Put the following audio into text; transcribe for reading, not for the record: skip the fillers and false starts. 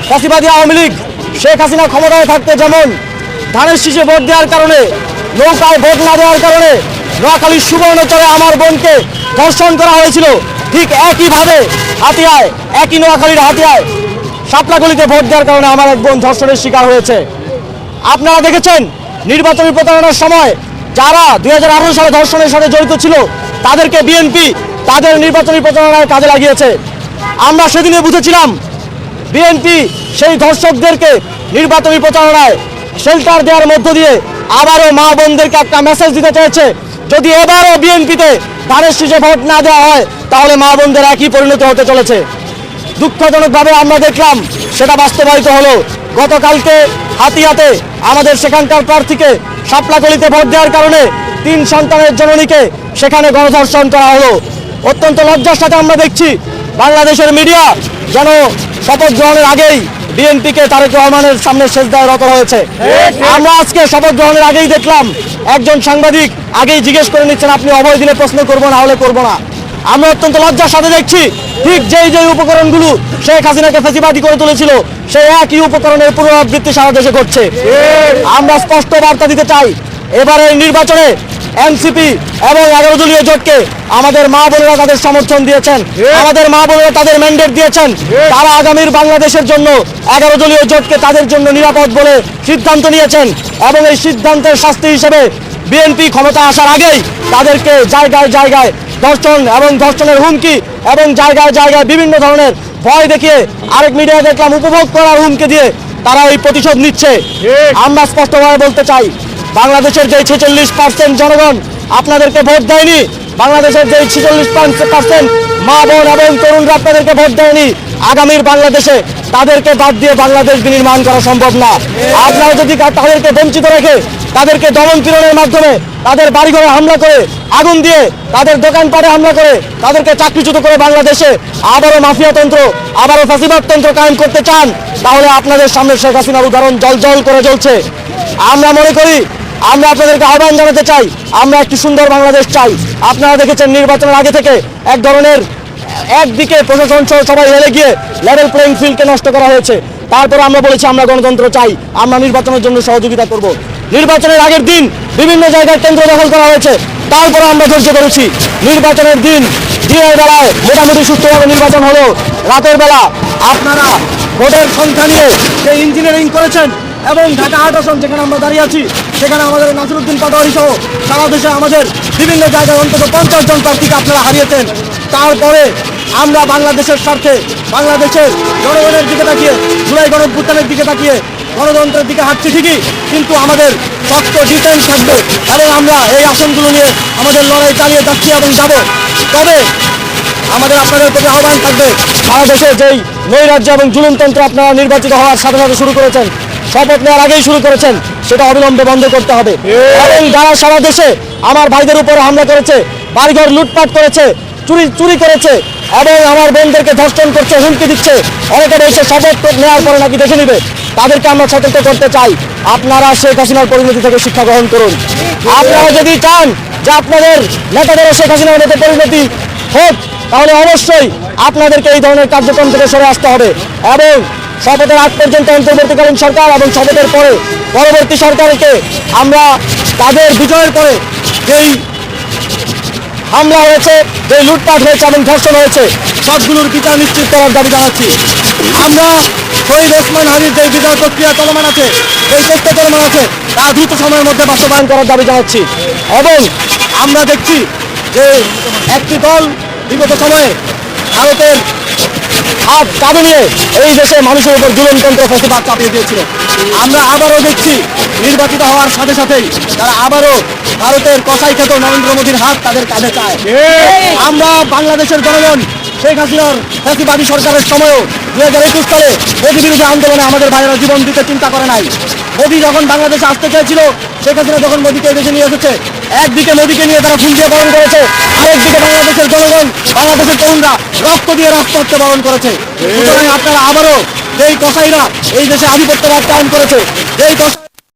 ফ্যাসিবাদী আওয়ামী লীগ শেখ হাসিনা ক্ষমতায় থাকতে যেমন ধানের শীষে ভোট দেওয়ার কারণে, নৌকায় ভোট না দেওয়ার কারণে নোয়াখালীর সুবর্ণচরে আমার বোনকে ধর্ষণ করা হয়েছিল, ঠিক একইভাবে হাতিয়ায়, একই নোয়াখালীর হাতিয়ায় শাপলাগলিতে ভোট দেওয়ার কারণে আমার এক বোন ধর্ষণের শিকার হয়েছে। আপনারা দেখেছেন নির্বাচনী প্রচারণার সময় যারা 2018 সালে ধর্ষণের সাথে জড়িত ছিল তাদেরকে বিএনপি তাদের নির্বাচনী প্রচারণায় কাজে লাগিয়েছে। আমরা সেদিনে বুঝেছিলাম বিএনপি সেই ধর্ষকদেরকে নির্বাচনী প্রচারণায় শেল্টার দেওয়ার মধ্য দিয়ে আবারও মা বোনদেরকে একটা মেসেজ দিতে চেয়েছে, যদি এবারও বিএনপিতে ধানের শীষে ভোট না দেওয়া হয় তাহলে মা বোনদের একই পরিণতি হতে চলেছে। দুঃখজনকভাবে আমরা দেখলাম সেটা বাস্তবায়িত হলো। গতকালকে হাতিয়াতে আমাদের সেখানকার প্রার্থীকে শাপলাগলিতে ভোট দেওয়ার কারণে 3 সন্তানের জননীকে সেখানে গণধর্ষণ করা হলো। অত্যন্ত লজ্জার সাথে আমরা দেখছি বাংলাদেশের মিডিয়া যেন শপথ গ্রহণের আগেই বিএনপিকে তারেক রহমানের সামনে সেজদায় রত হয়েছে। আমরা আজকে শপথ গ্রহণের আগেই দেখলাম একজন সাংবাদিক আগেই জিজ্ঞেস করে নিচ্ছেন আপনি অভয় দিলে প্রশ্ন করবো না হলে করবো না। আমরা অত্যন্ত লজ্জার সাথে দেখছি ঠিক যেই উপকরণগুলো শেখ হাসিনাকে ফ্যাসিবাদী করে তুলেছিল সেই একই উপকরণের পুনরাবৃত্তি সারা দেশে ঘটছে। আমরা স্পষ্ট বার্তা দিতে চাই, এবারের নির্বাচনে এনসিপি এবং 11 দলীয় জোটকে আমাদের মা বোনেরা তাদের সমর্থন দিয়েছেন, আমাদের মা বোনেরা তাদের ম্যান্ডেট দিয়েছেন। তারা আগামীর বাংলাদেশের জন্য 11 দলীয় জোটকে তাদের জন্য নিরাপদ বলে সিদ্ধান্ত নিয়েছেন এবং এই সিদ্ধান্তের শাস্তি হিসেবে বিএনপি ক্ষমতা আসার আগেই তাদেরকে জায়গায় জায়গায় ধর্ষণ এবং ধর্ষণের হুমকি এবং জায়গায় জায়গায় বিভিন্ন ধরনের ভয় দেখিয়ে, আরেক মিডিয়া দেখলাম উপভোগ করার হুমকি দিয়ে তারা এই প্রতিশোধ নিচ্ছে। আমরা স্পষ্টভাবে বলতে চাই বাংলাদেশের যে 46% জনগণ আপনাদেরকে ভোট দেয়নি, বাংলাদেশের যে 46% মা বোন এবং তরুণরা আপনাদেরকে ভোট দেয়নি, আগামীর বাংলাদেশে তাদেরকে বাদ দিয়ে বাংলাদেশ বিনির্মাণ করা সম্ভব না। আপনারা যদি তাদেরকে বঞ্চিত রেখে তাদেরকে দমন পীড়নের মাধ্যমে তাদের বাড়িঘরে হামলা করে, আগুন দিয়ে তাদের দোকানপাটে হামলা করে, তাদেরকে চাকরিচ্যুত করে বাংলাদেশে আবারও মাফিয়াতন্ত্র, আবারও ফ্যাসিবাদতন্ত্র কায়েম করতে চান, তাহলে আপনাদের সামনে শেখ হাসিনার উদাহরণ জল করে জ্বলছে। আমরা মনে করি আমরা আপনাদেরকে আহ্বান জানাতে চাই, আমরা একটি সুন্দর বাংলাদেশ চাই। আপনারা দেখেছেন নির্বাচনের আগে থেকে এক ধরনের একদিকে প্রশাসন সহ সবাই হেরে গিয়ে লেভেল প্লেইং ফিল্ডকে নষ্ট করা হয়েছে। তারপরে আমরা বলেছি আমরা গণতন্ত্র চাই, আমরা নির্বাচনের জন্য সহযোগিতা করব। নির্বাচনের আগের দিন বিভিন্ন জায়গায় কেন্দ্র দখল করা হয়েছে, তারপরে আমরা ধৈর্য ধরেছি। নির্বাচনের দিন দিনের বেলায় মোটামুটি সুস্থভাবে নির্বাচন হলো, রাতের বেলা আপনারা ভোটের সংখ্যা নিয়ে যে ইঞ্জিনিয়ারিং করেছেন এবং ঢাকা 8 আসন যেখানে আমরা দাঁড়িয়ে আছি সেখানে আমাদের নাসিরউদ্দিন পাটোয়ারি সহ সারা দেশে আমাদের বিভিন্ন জায়গায় অন্তত 50 জন প্রার্থীকে আপনারা হারিয়েছেন। তারপরে আমরা বাংলাদেশের স্বার্থে, বাংলাদেশের জনগণের দিকে তাকিয়ে, জুলাই গণঅভ্যুত্থানের দিকে তাকিয়ে গণতন্ত্রের দিকে হাঁটছি ঠিকই, কিন্তু আমাদের শক্ত ডিফেন্স থাকবে এবং আমরা এই আসনগুলো নিয়ে আমাদের লড়াই চালিয়ে যাচ্ছি এবং যাব। তবে আমাদের আপনাদের প্রতি আহ্বান থাকবে, সারা দেশে যেই নৈরাজ্য এবং জুলুমতন্ত্র আপনারা নির্বাচিত হওয়ার সাথে সাথে শুরু করেছেন, শপথ নেওয়ার আগেই শুরু করেছেন, সেটা অবিলম্বে বন্ধ করতে হবে। এবং যারা সারা দেশে আমার ভাইদের উপরে হামলা করেছে, বাড়িঘর লুটপাট করেছে, চুরি করেছে এবং আমার বোনদেরকে ধর্ষণ করছে, হুমকি দিচ্ছে, অনেকে বলছে শপথ নেওয়ার পরে নাকি দেখে নিবে, তাদেরকে আমরা সতর্ক করতে চাই আপনারা শেখ হাসিনার পরিণতি থেকে শিক্ষা গ্রহণ করুন। আপনারা যদি চান যে আপনাদের নেতাদেরও শেখ হাসিনার মতো পরিণতি হোক, তাহলে অবশ্যই আপনাদেরকে এই ধরনের কার্যক্রম থেকে সরে আসতে হবে এবং শপথের আগ পর্যন্ত অন্তর্বর্তীকালীন সরকার এবং শপথের পরে পরবর্তী সরকারকে আমরা তাদের বিজয়ের পরে যেই হামলা হয়েছে, যে লুটপাট হয়েছে এবং ধর্ষণ হয়েছে সবগুলোর বিচার নিশ্চিত করার দাবি জানাচ্ছি। আমরা শহীদ ওসমান হাদির যে বিচার প্রক্রিয়া চলমান আছে, এই চেষ্টা চলমান আছে, তা দ্রুত সময়ের মধ্যে বাস্তবায়ন করার দাবি জানাচ্ছি। এবং আমরা দেখছি যে একটি দল বিগত সময়ে ভারতের হাত কাঁধে নিয়ে এই দেশে মানুষের উপর জুলুমতন্ত্র ফ্যাসিবাদ চাপিয়ে দিয়েছিল। আমরা আবারও দেখছি নির্বাচিত হওয়ার সাথে সাথেই তারা আবারও ভারতের কসাই খ্যাত নরেন্দ্র মোদীর হাত তাদের কাঁধে চায়। আমরা বাংলাদেশের জনগণ শেখ হাসিনার ফ্যাসিবাদী সরকারের সময়ও 2021 সালে মোদী বিরোধী আন্দোলনে আমাদের ভাইয়েরা জীবন দিতে চিন্তা করে নাই। মোদী যখন বাংলাদেশে আসতে চেয়েছিল, শেখ হাসিনা যখন মোদীকে দেশে নিয়ে এসেছে, একদিকে মোদীকে নিয়ে তারা ফুল দিয়ে বরণ করেছে, আরেকদিকে বাংলাদেশের জনগণ, বাংলাদেশের তরুণরা রক্ত দিয়ে রাজপথে বরণ করেছে। সুতরাং আপনারা আবারও যেই কসাইরা এই দেশে আধিপত্যবাদ কায়েম করেছে, যেই